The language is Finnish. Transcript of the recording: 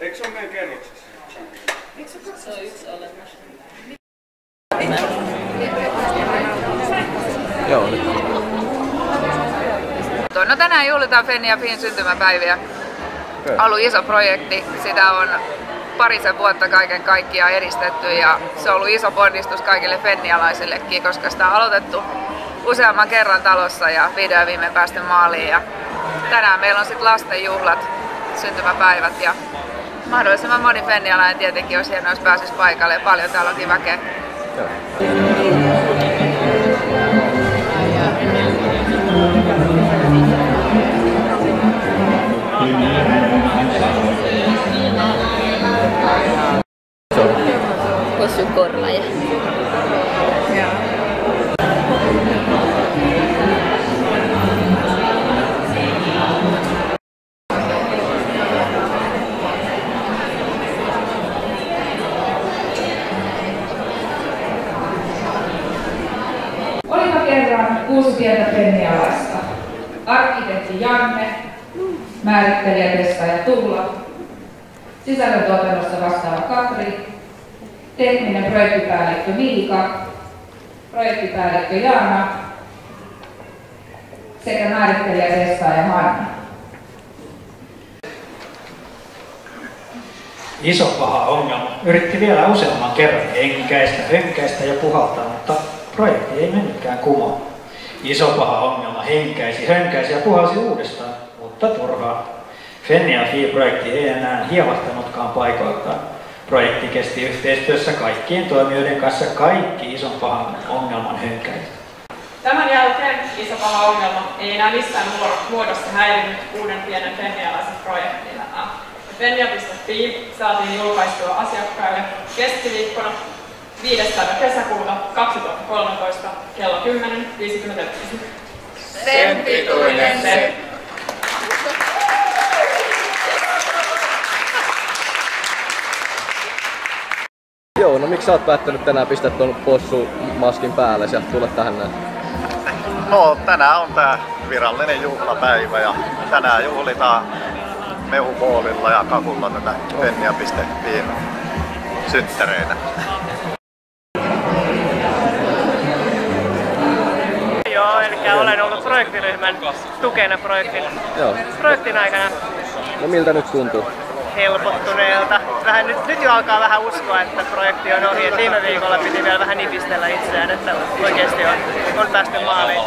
Eikö se ole meidän kerroksessa? Se on yksi olemassa. Joo, nyt. No tänään juhlitaan Fenni ja Fin syntymäpäiviä. On ollut iso projekti, sitä on parisen vuotta kaiken kaikkiaan edistetty ja se on ollut iso ponnistus kaikille fennialaisillekin, koska sitä on aloitettu useamman kerran talossa ja vihdoin viimein päästy maaliin. Ja tänään meillä on sitten lastenjuhlat, syntymäpäivät ja mahdollisimman moni fennialainen tietenkin olisi hienoa, jos pääsisi paikalle ja paljon täällä onkin väkeä. Kossukorvaja. Olipa kerran 6 pientä fennialaista. Arkkitehti Janne, määrittelijä testaaja Tuula, sisällöntuotannosta vastaava Katri, tekninen projektipäällikkö Miika, projektipäällikkö Jaana sekä määrittelijä testaaja Hanna. Iso paha ongelma yritti vielä useamman kerran hönkäistä ja puhaltaa, mutta projekti ei mennytkään kumoon. Iso paha ongelma hönkäisi ja puhalsi uudestaan, mutta turhaa. Fenni ja Fi-projekti ei enää hievahtanutkaan paikoiltaan. Projekti kesti yhteistyössä kaikkien toimijoiden kanssa kaikki ison pahan ongelman hönkäiset. Tämän jälkeen iso paha ongelma ei enää missään muodossa häirinyt uuden pienen fennialaisen projektin elämää. Fennia.fi saatiin julkaistua asiakkaille keskiviikkona 5. kesäkuuta 2013 kello 10.59. Sen pituinen se. Joo, no miksi sä oot päättänyt tänään pistää tuon possumaskin päälle ja tulla tähän näin? No tänään on tää virallinen juhlapäivä ja tänään juhlitaan mehuboolilla ja kakulla tätä Fennia.fiin synttäreitä. Joo, eli olen ollut projektiryhmän tukena projektin aikana. No miltä nyt tuntuu? Helpottuneelta. Nyt jo alkaa vähän uskoa, että projekti on ohi. Viime viikolla piti vielä vähän nipistellä itseään, että oikeasti on päästy maaliin.